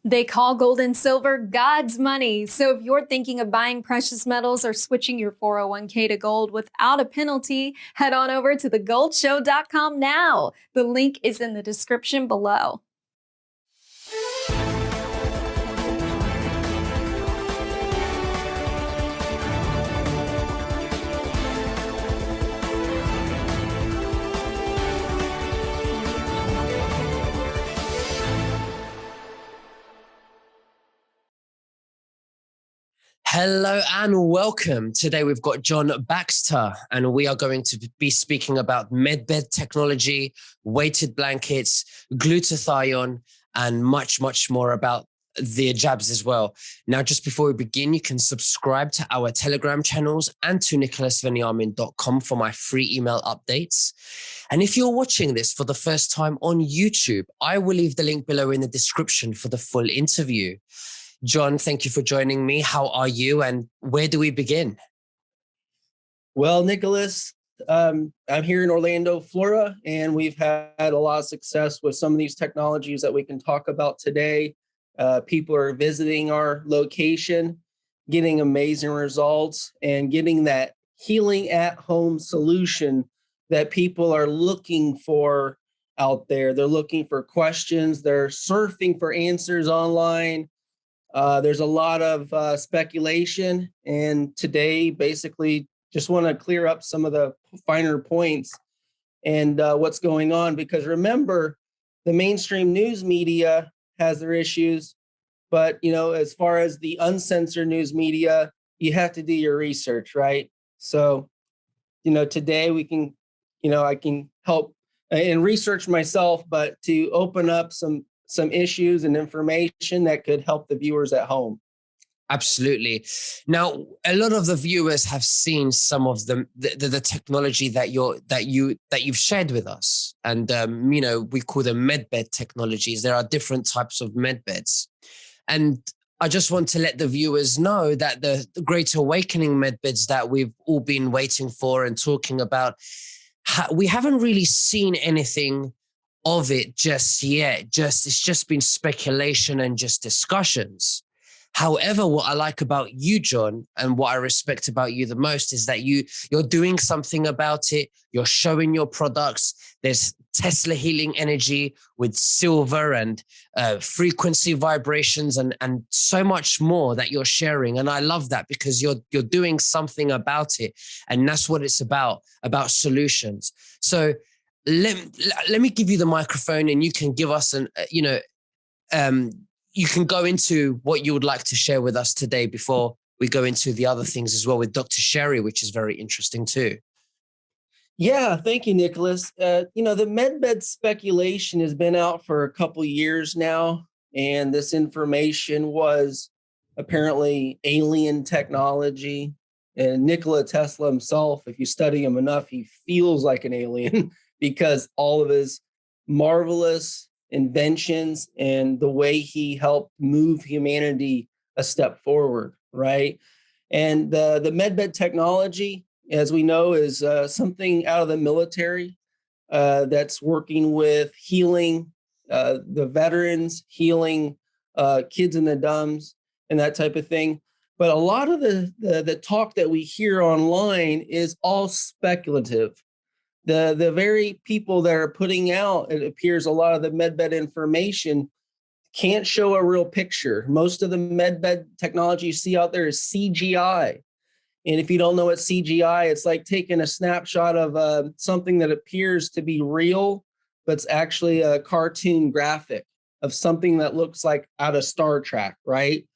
They call gold and silver God's money. So if you're thinking of buying precious metals or switching your 401k to gold without a penalty, head on over to thegoldshow.com now. The link is in the description below. Hello and welcome. Today we've got John Baxter and we are going to be speaking about MedBed technology, weighted blankets, glutathione, and much, much more about the jabs as well. Now, just before we begin, you can subscribe to our Telegram channels and to nicholasveniamin.com for my free email updates. And if you're watching this for the first time on YouTube, I will leave the link below in the description for the full interview. John, thank you for joining me. How are you and where do we begin? Well, Nicholas, I'm here in Orlando, Florida, and we've had a lot of success with some of these technologies that we can talk about today. People are visiting our location, getting amazing results, and getting that healing at home solution that people are looking for out there. They're looking for questions. They're surfing for answers online. There's a lot of speculation, and today basically just want to clear up some of the finer points and what's going on, because remember, the mainstream news media has their issues, but as far as the uncensored news media, you have to do your research, right? So, today we can, I can help and research myself, but to open up some issues and information that could help the viewers at home. Absolutely. Now, a lot of the viewers have seen some of the technology that you've shared with us, and we call them MedBed technologies. There are different types of MedBeds, and I just want to let the viewers know that the Great Awakening MedBeds that we've all been waiting for and talking about, we haven't really seen anything of it just yet. It's just been speculation and just discussions. However, what I like about you, John, and what I respect about you the most is that you're doing something about it. You're showing your products. There's Tesla healing energy with silver and frequency vibrations and so much more that you're sharing. And I love that because you're doing something about it. And that's what it's about solutions. So let me give you the microphone and you can give us you can go into what you would like to share with us today before we go into the other things as well with Dr. Sherry, which is very interesting too. Yeah, thank you, Nicholas. The MedBed speculation has been out for a couple of years now, and this information was apparently alien technology. And Nikola Tesla himself, if you study him enough, he feels like an alien because all of his marvelous inventions and the way he helped move humanity a step forward, right? And the MedBed technology, as we know, is something out of the military that's working with healing the veterans, healing kids in the DUMBs, and that type of thing. But a lot of the talk that we hear online is all speculative. The very people that are putting out, it appears, a lot of the MedBed information can't show a real picture. Most of the MedBed technology you see out there is CGI. And if you don't know what CGI, it's like taking a snapshot of something that appears to be real, but it's actually a cartoon graphic of something that looks like out of Star Trek, right?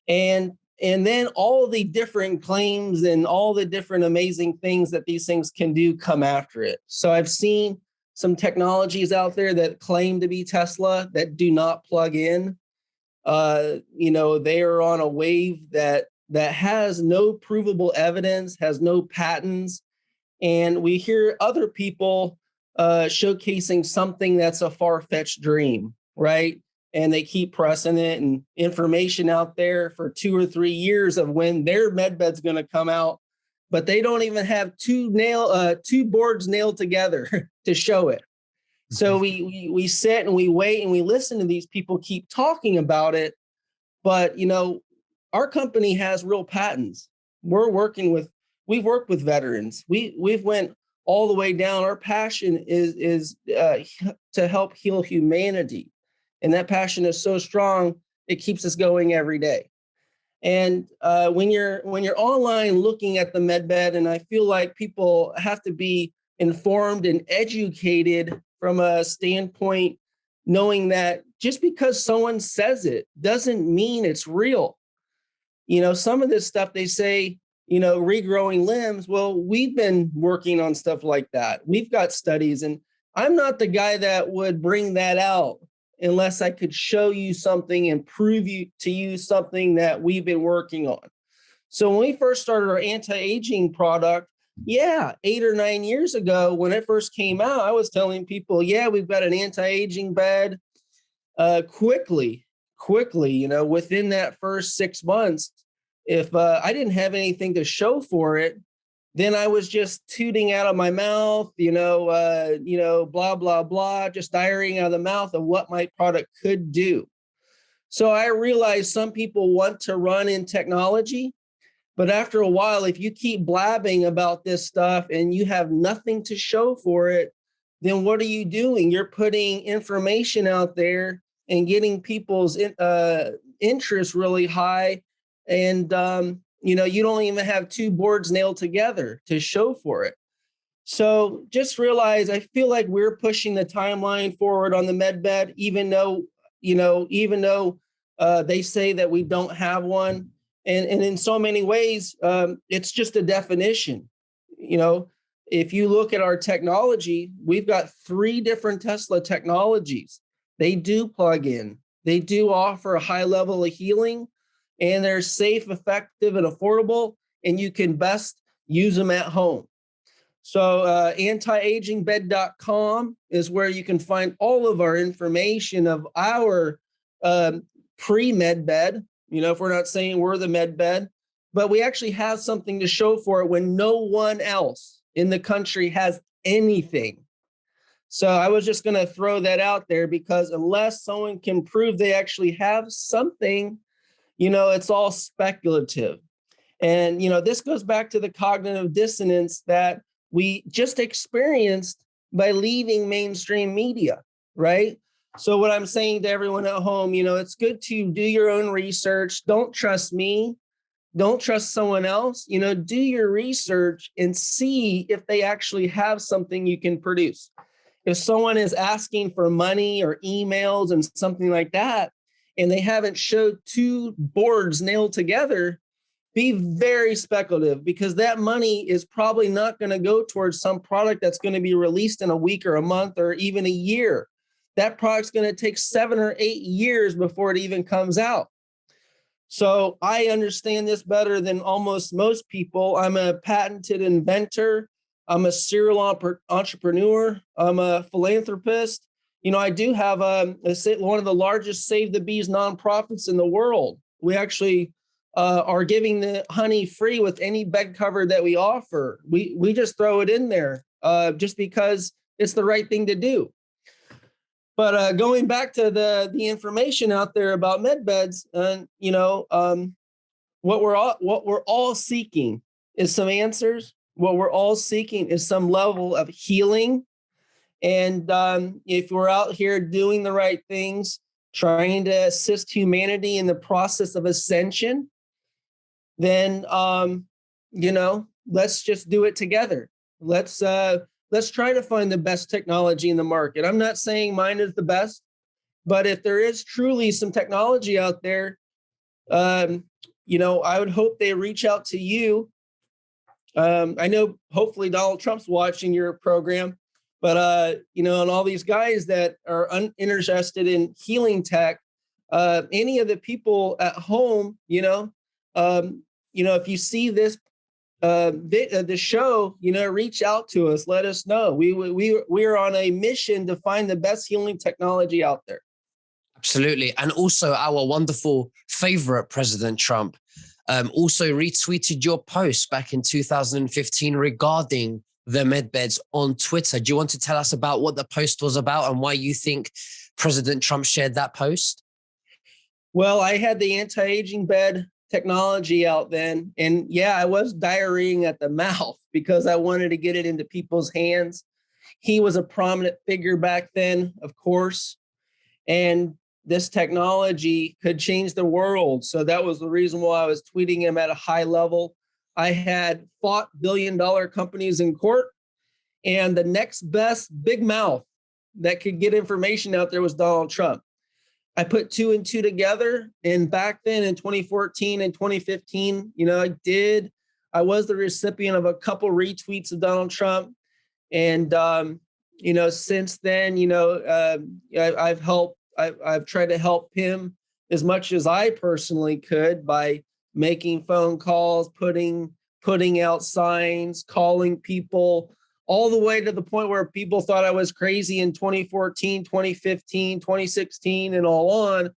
And then all the different claims and all the different amazing things that these things can do come after it. So I've seen some technologies out there that claim to be Tesla that do not plug in. They are on a wave that has no provable evidence, has no patents. And we hear other people showcasing something that's a far-fetched dream, right? And they keep pressing it, and information out there for 2 or 3 years of when their MedBed's going to come out, but they don't even have two boards nailed together to show it. So we sit and we wait and we listen to these people keep talking about it. But, our company has real patents. We've worked with veterans. We've went all the way down. Our passion is to help heal humanity. And that passion is so strong, it keeps us going every day. And when you're online looking at the MedBed, and I feel like people have to be informed and educated from a standpoint, knowing that just because someone says it doesn't mean it's real. Some of this stuff they say, regrowing limbs. Well, we've been working on stuff like that. We've got studies, and I'm not the guy that would bring that out unless I could show you something and prove to you something that we've been working on. So when we first started our anti-aging product, 8 or 9 years ago, when it first came out, I was telling people, we've got an anti-aging bed. Quickly, within that first 6 months, if I didn't have anything to show for it, then I was just tooting out of my mouth, blah, blah, blah, just diarrheaing out of the mouth of what my product could do. So I realized some people want to run in technology, but after a while, if you keep blabbing about this stuff and you have nothing to show for it, then what are you doing? You're putting information out there and getting people's interest really high. And, you don't even have two boards nailed together to show for it. So just realize, I feel like we're pushing the timeline forward on the MedBed, even though they say that we don't have one. And in so many ways, it's just a definition. If you look at our technology, we've got 3 different Tesla technologies. They do plug in. They do offer a high level of healing, and they're safe, effective, and affordable, and you can best use them at home. So antiagingbed.com is where you can find all of our information of our pre-med bed, if we're not saying we're the med bed, but we actually have something to show for it when no one else in the country has anything. So I was just going to throw that out there, because unless someone can prove they actually have something, it's all speculative. And, this goes back to the cognitive dissonance that we just experienced by leaving mainstream media, right? So what I'm saying to everyone at home, it's good to do your own research. Don't trust me. Don't trust someone else. Do your research and see if they actually have something you can produce. If someone is asking for money or emails and something like that, and they haven't showed 2 boards nailed together, be very speculative, because that money is probably not going to go towards some product that's going to be released in a week or a month or even a year. That product's going to take 7 or 8 years before it even comes out. So I understand this better than almost most people. I'm a patented inventor. I'm a serial entrepreneur. I'm a philanthropist. I do have one of the largest Save the Bees nonprofits in the world. We actually are giving the honey free with any bed cover that we offer. We just throw it in there just because it's the right thing to do. But going back to the information out there about MedBeds, what we're all seeking is some answers. What we're all seeking is some level of healing. And if we're out here doing the right things, trying to assist humanity in the process of ascension, then, let's just do it together. Let's try to find the best technology in the market. I'm not saying mine is the best, but if there is truly some technology out there, I would hope they reach out to you. I know hopefully Donald Trump's watching your program, but, and all these guys that are interested in healing tech, any of the people at home, if you see this, the show, reach out to us, let us know. We are on a mission to find the best healing technology out there. Absolutely. And also our wonderful favorite President Trump also retweeted your post back in 2015 regarding the MedBeds on Twitter. Do you want to tell us about what the post was about and why you think President Trump shared that post? Well, I had the anti-aging bed technology out then. And yeah, I was diarrheaing at the mouth because I wanted to get it into people's hands. He was a prominent figure back then, of course. And this technology could change the world. So that was the reason why I was tweeting him at a high level. I had fought billion-dollar companies in court, and the next best big mouth that could get information out there was Donald Trump. I put two and two together, and back then in 2014 and 2015, I was the recipient of a couple retweets of Donald Trump. And, since then, I've tried to help him as much as I personally could by making phone calls, putting out signs, calling people, all the way to the point where people thought I was crazy in 2014, 2015, 2016, and all on.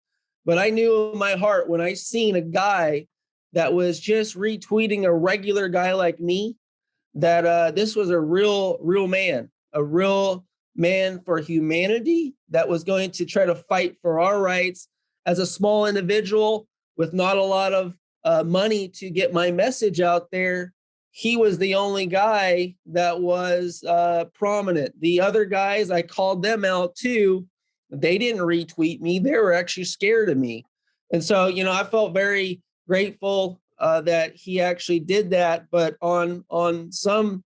But I knew in my heart when I seen a guy that was just retweeting a regular guy like me, that this was a real man for humanity that was going to try to fight for our rights as a small individual with not a lot of money to get my message out there. He was the only guy that was prominent. The other guys, I called them out too. They didn't retweet me. They were actually scared of me. And so, I felt very grateful that he actually did that. But on some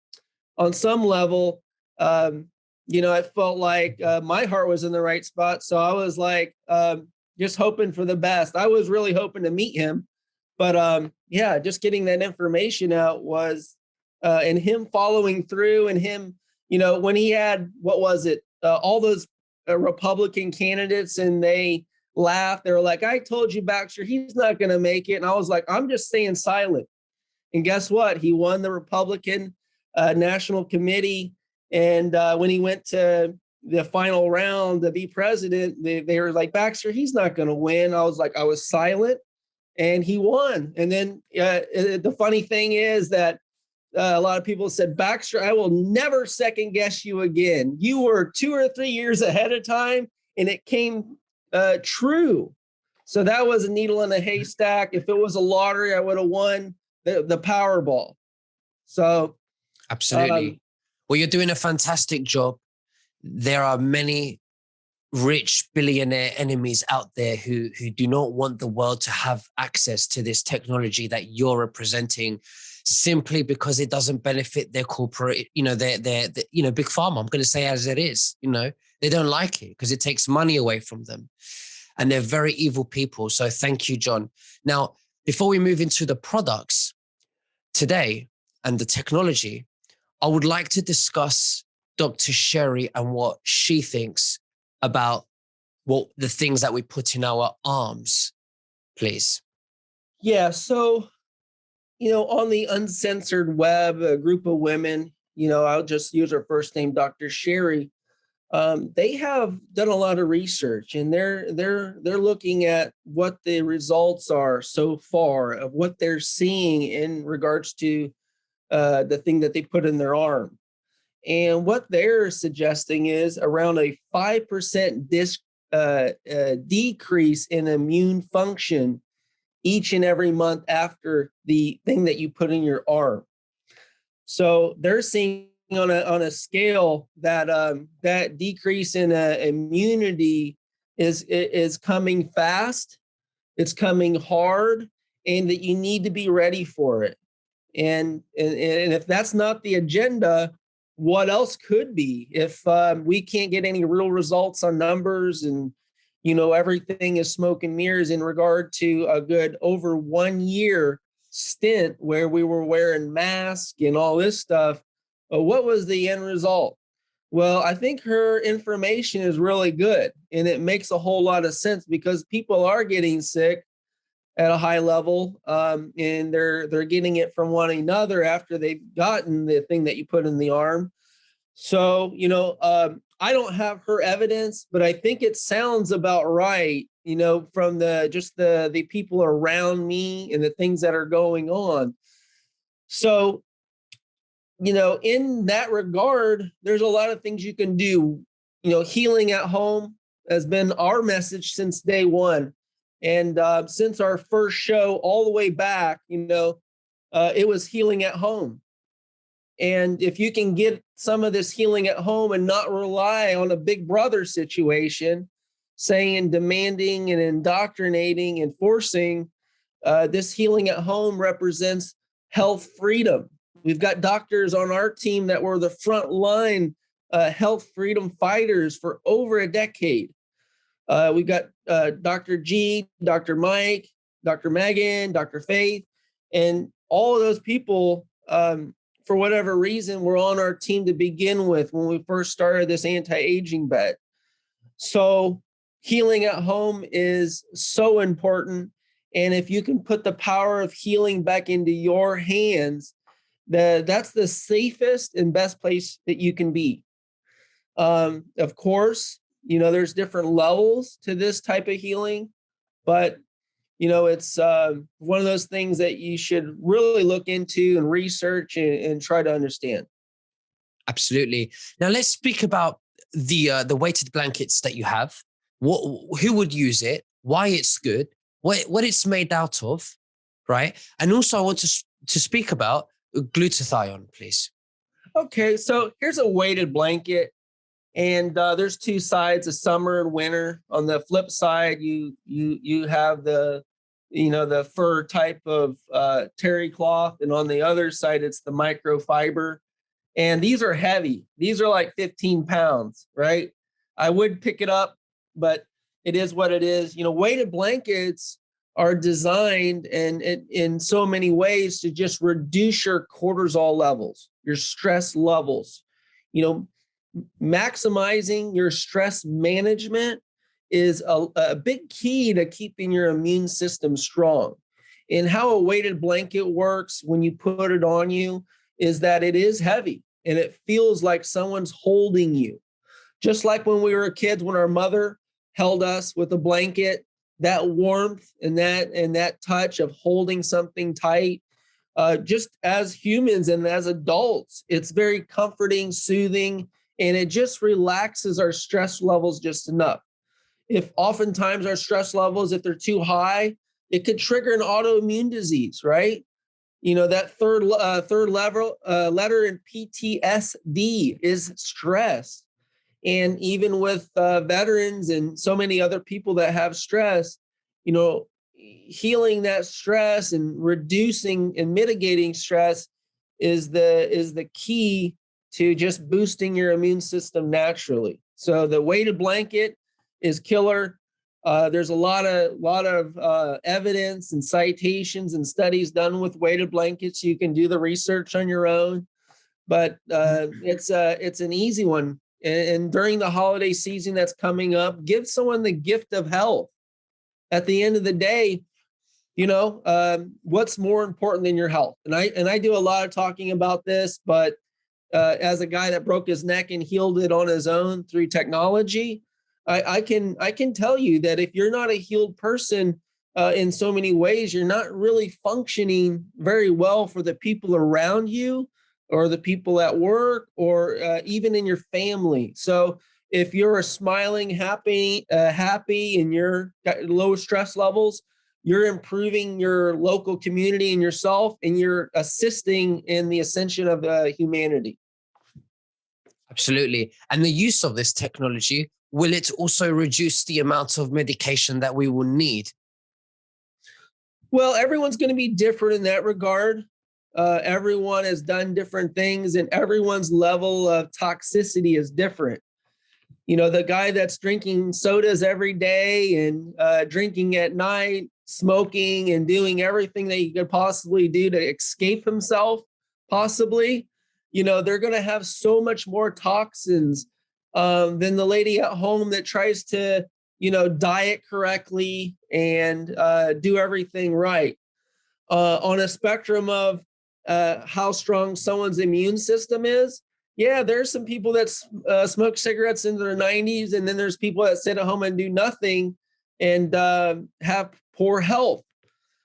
level, I felt like my heart was in the right spot. So I was like, just hoping for the best. I was really hoping to meet him. But just getting that information out was, and him following through, and him, when he had, all those Republican candidates, and they laughed. They were like, I told you, Baxter, he's not going to make it. And I was like, I'm just staying silent. And guess what? He won the Republican National Committee. And when he went to the final round to be president, they were like, Baxter, he's not going to win. I was silent. And he won. And then the funny thing is that a lot of people said, Baxter, I will never second guess you again. You were 2 or 3 years ahead of time, and it came true. So that was a needle in a haystack. If it was a lottery, I would have won the Powerball. So absolutely. Well, you're doing a fantastic job. There are many rich billionaire enemies out there who do not want the world to have access to this technology that you're representing, simply because it doesn't benefit their corporate, their big pharma. I'm going to say as it is, they don't like it because it takes money away from them, and they're very evil people. So thank you, John. Now, before we move into the products today and the technology, I would like to discuss Dr. Sherry and what she thinks about what the things that we put in our arms, please. Yeah. So, on the uncensored web, a group of women, I'll just use her first name, Dr. Sherry. They have done a lot of research, and they're looking at what the results are so far of what they're seeing in regards to the thing that they put in their arm. And what they're suggesting is around a 5% decrease in immune function each and every month after the thing that you put in your arm. So they're seeing on a scale that that decrease in immunity is coming fast, it's coming hard, and that you need to be ready for it. And if that's not the agenda, what else could be? If we can't get any real results on numbers, and everything is smoke and mirrors in regard to a good over 1 year stint where we were wearing masks and all this stuff, what was the end result? Well, I think her information is really good, and it makes a whole lot of sense because people are getting sick at a high level, and they're getting it from one another after they've gotten the thing that you put in the arm. So, I don't have her evidence, but I think it sounds about right, from the people around me and the things that are going on. So in that regard, there's a lot of things you can do. Healing at home has been our message since day one. And since our first show all the way back, it was healing at home. And if you can get some of this healing at home and not rely on a big brother situation, saying, demanding and indoctrinating and forcing, this healing at home represents health freedom. We've got doctors on our team that were the front line health freedom fighters for over a decade. We've got Dr. G, Dr. Mike, Dr. Megan, Dr. Faith, and all of those people, for whatever reason, were on our team to begin with when we first started this anti-aging bet. So healing at home is so important. And if you can put the power of healing back into your hands, that's the safest and best place that you can be. Of course, there's different levels to this type of healing, but it's one of those things that you should really look into and research and try to understand. Absolutely. Now let's speak about the weighted blankets that you have. Who would use it? Why it's good? What it's made out of, right? And also, I want to speak about glutathione, please. Okay, so here's a weighted blanket, and there's two sides: of summer and winter. On the flip side, you have the fur type of terry cloth, and on the other side, it's the microfiber. And these are heavy. These are like 15 pounds, right? I would pick it up, but it is what it is. Weighted blankets are designed and in so many ways to just reduce your cortisol levels, your stress levels. Maximizing your stress management is a big key to keeping your immune system strong. And how a weighted blanket works when you put it on you is that it is heavy and it feels like someone's holding you. Just like when we were kids, when our mother held us with a blanket, that warmth and that touch of holding something tight, just as humans and as adults, it's very comforting, soothing, and it just relaxes our stress levels just enough. If oftentimes our stress levels, if they're too high, it could trigger an autoimmune disease, right? That third letter in PTSD is stress. And even with veterans and so many other people that have stress, healing that stress and reducing and mitigating stress is the key to just boosting your immune system naturally. So the weighted blanket is killer. There's a lot of evidence and citations and studies done with weighted blankets. You can do the research on your own, but it's an easy one. And during the holiday season that's coming up, give someone the gift of health. At the end of the day, what's more important than your health? And I do a lot of talking about this, but as a guy that broke his neck and healed it on his own through technology, I can tell you that if you're not a healed person in so many ways, you're not really functioning very well for the people around you or the people at work or even in your family. So if you're a smiling, happy, and you're got low stress levels, you're improving your local community and yourself, and you're assisting in the ascension of humanity. Absolutely. And the use of this technology, will it also reduce the amount of medication that we will need? Well, everyone's going to be different in that regard. Everyone has done different things, and everyone's level of toxicity is different. The guy that's drinking sodas every day and drinking at night, smoking and doing everything that he could possibly do to escape himself, possibly, they're going to have so much more toxins than the lady at home that tries to, diet correctly and do everything right. On a spectrum of how strong someone's immune system is, yeah, there's some people that smoke cigarettes in their 90s, and then there's people that sit at home and do nothing and have poor health.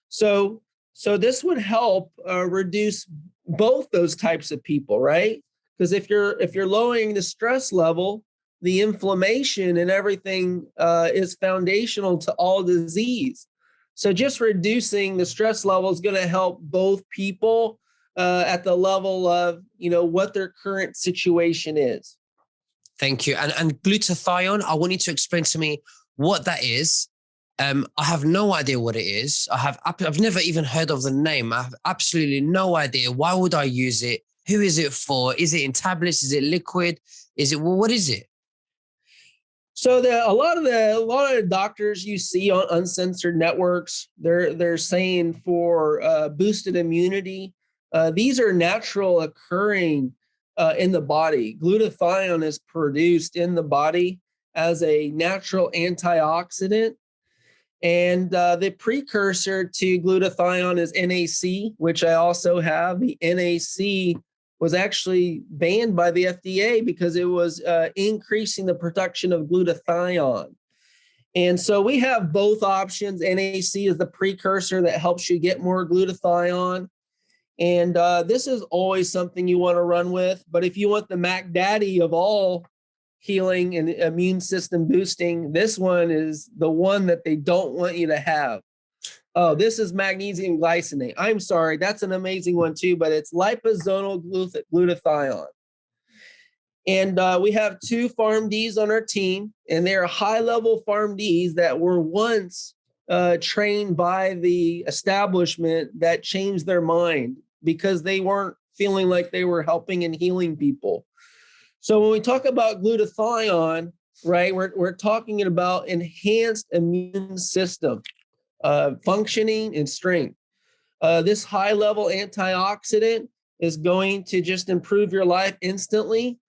So So this would help reduce both those types of people, right? Because if you're lowering the stress level, the inflammation and everything is foundational to all disease. So just reducing the stress level is going to help both people at the level of, what their current situation is. Thank you. And glutathione, I want you to explain to me what that is. I have no idea what it is. I've never even heard of the name. I have absolutely no idea. Why would I use it? Who is it for? Is it in tablets? Is it liquid? What is it? So a lot of the doctors you see on uncensored networks, they're saying for boosted immunity. These are natural occurring in the body. Glutathione is produced in the body as a natural antioxidant. And the precursor to glutathione is NAC, which I also have. The NAC was actually banned by the FDA because it was increasing the production of glutathione. And so we have both options. NAC is the precursor that helps you get more glutathione. And this is always something you want to run with. But if you want the Mac Daddy of all healing and immune system boosting, this one is the one that they don't want you to have. Oh, this is magnesium glycinate. I'm sorry, that's an amazing one too, but it's liposomal glutathione. And we have 2 PharmDs on our team, and they're high-level PharmDs that were once trained by the establishment that changed their mind because they weren't feeling like they were helping and healing people. So when we talk about glutathione, right, we're talking about enhanced immune system, functioning and strength. This high-level antioxidant is going to just improve your life instantly.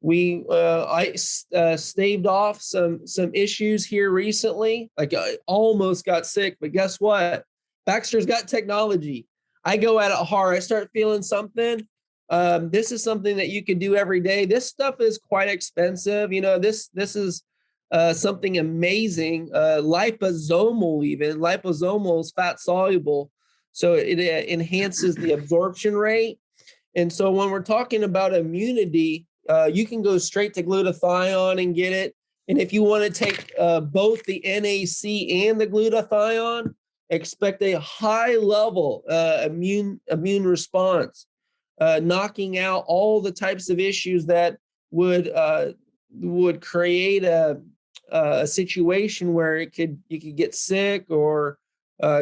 I staved off some issues here recently. Like I almost got sick, but guess what? Baxter's got technology. I go at it hard. I start feeling something. This is something that you can do every day. This stuff is quite expensive. This is something amazing. Liposomal, even liposomal is fat soluble, so it enhances the absorption rate. And so when we're talking about immunity, you can go straight to glutathione and get it. And if you want to take both the NAC and the glutathione, expect a high level immune response. Knocking out all the types of issues that would create a situation where you could get sick or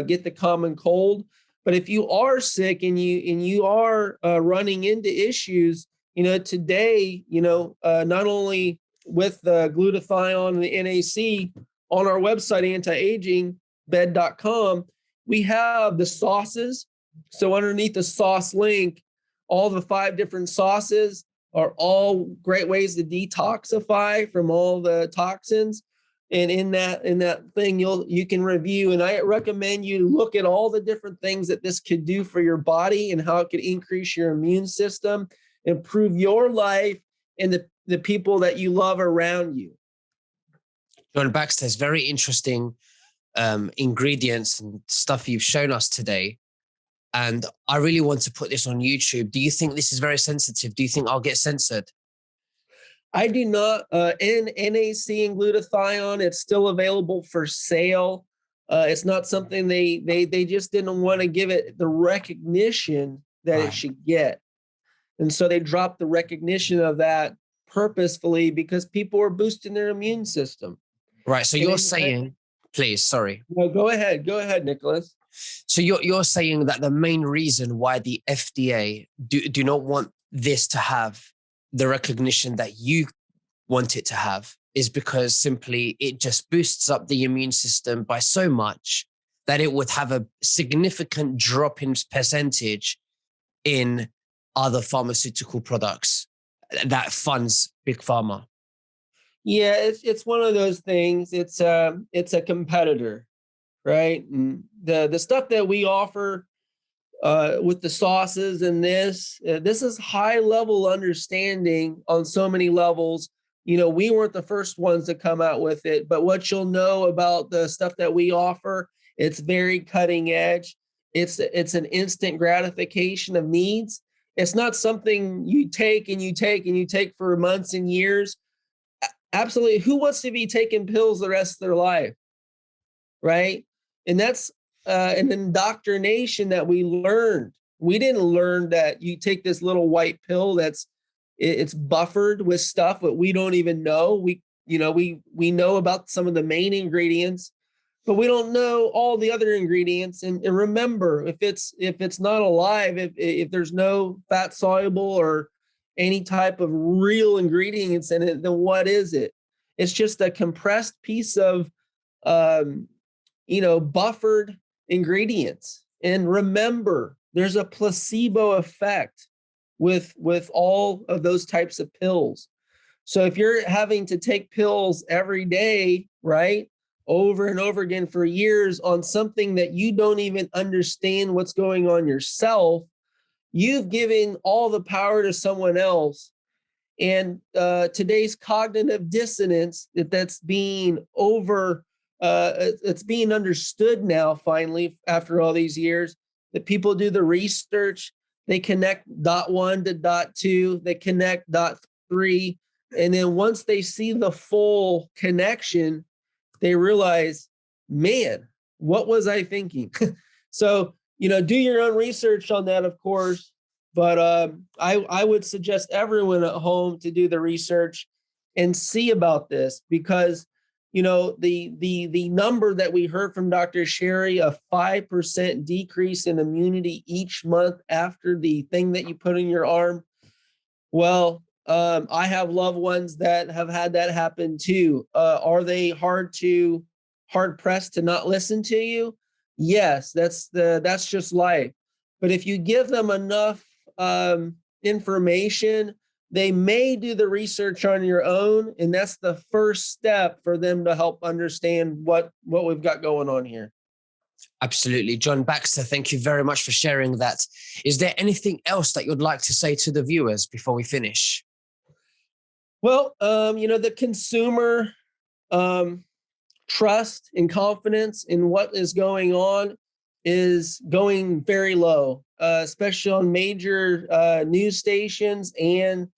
get the common cold. But if you are sick and you are running into issues, today, not only with the glutathione and the NAC on our website, antiagingbed.com, we have the sauces. So underneath the sauce link, all the 5 different sauces are all great ways to detoxify from all the toxins. And in that thing, you can review. And I recommend you look at all the different things that this could do for your body and how it could increase your immune system, improve your life and the people that you love around you. John Baxter's very interesting ingredients and stuff you've shown us today. And I really want to put this on YouTube. Do you think this is very sensitive? Do you think I'll get censored? I do not. NAC and glutathione, it's still available for sale. It's not something they just didn't want to give it the recognition that it should get. And so they dropped the recognition of that purposefully because people are boosting their immune system. Right. So you're saying, please, sorry. No, go ahead, Nicholas. So you're saying that the main reason why the FDA do not want this to have the recognition that you want it to have is because simply it just boosts up the immune system by so much that it would have a significant drop in percentage in other pharmaceutical products that funds Big Pharma. Yeah, it's one of those things. It's a competitor, right? And the stuff that we offer with the sauces and this is high level understanding on so many levels. We weren't the first ones to come out with it, but what you'll know about the stuff that we offer, it's very cutting edge. It's an instant gratification of needs. It's not something you take and you take and you take for months and years. Absolutely. Who wants to be taking pills the rest of their life? Right. And that's an indoctrination that we learned. We didn't learn that you take this little white pill it's buffered with stuff that we don't even know. We know about some of the main ingredients, but we don't know all the other ingredients. And remember, if it's not alive, if there's no fat soluble or any type of real ingredients in it, then what is it? It's just a compressed piece of buffered ingredients. And remember, there's a placebo effect with all of those types of pills. So if you're having to take pills every day, right, over and over again for years on something that you don't even understand what's going on yourself, you've given all the power to someone else. And today's cognitive dissonance that's being it's being understood now, finally, after all these years, that people do the research, they connect dot 1 to dot 2, they connect dot 3. And then once they see the full connection, they realize, man, what was I thinking? So, do your own research on that, of course. But I would suggest everyone at home to do the research and see about this, because the number that we heard from Dr. Sherry, a 5% decrease in immunity each month after the thing that you put in your arm. Well, I have loved ones that have had that happen too. Are they hard pressed to not listen to you? Yes, that's just life. But if you give them enough information, they may do the research on your own, and that's the first step for them to help understand what we've got going on here. Absolutely. John Baxter, thank you very much for sharing that. Is there anything else that you'd like to say to the viewers before we finish? Well, the consumer trust and confidence in what is going on is going very low, especially on major news stations and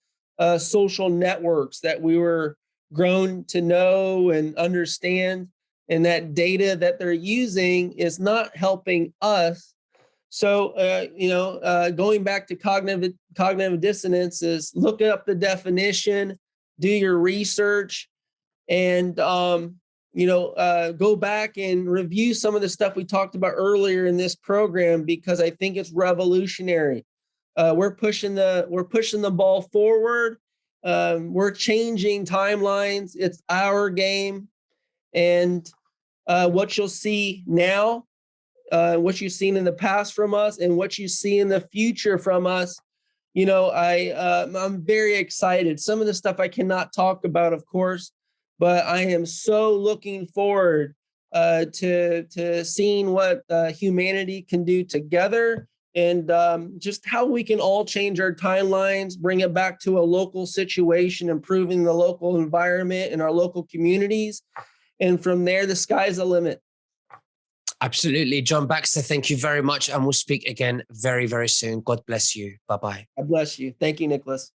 social networks that we were grown to know and understand. And that data that they're using is not helping us. So, going back to cognitive dissonance is look up the definition, do your research, and go back and review some of the stuff we talked about earlier in this program, because I think it's revolutionary. We're pushing the ball forward. We're changing timelines. It's our game, and what you'll see now, what you've seen in the past from us, and what you see in the future from us. I'm very excited. Some of the stuff I cannot talk about, of course, but I am so looking forward to seeing what humanity can do together, and just how we can all change our timelines, bring it back to a local situation, improving the local environment and our local communities. And from there, the sky's the limit. Absolutely. John Baxter, thank you very much. And we'll speak again very, very soon. God bless you. Bye-bye. God bless you. Thank you, Nicholas.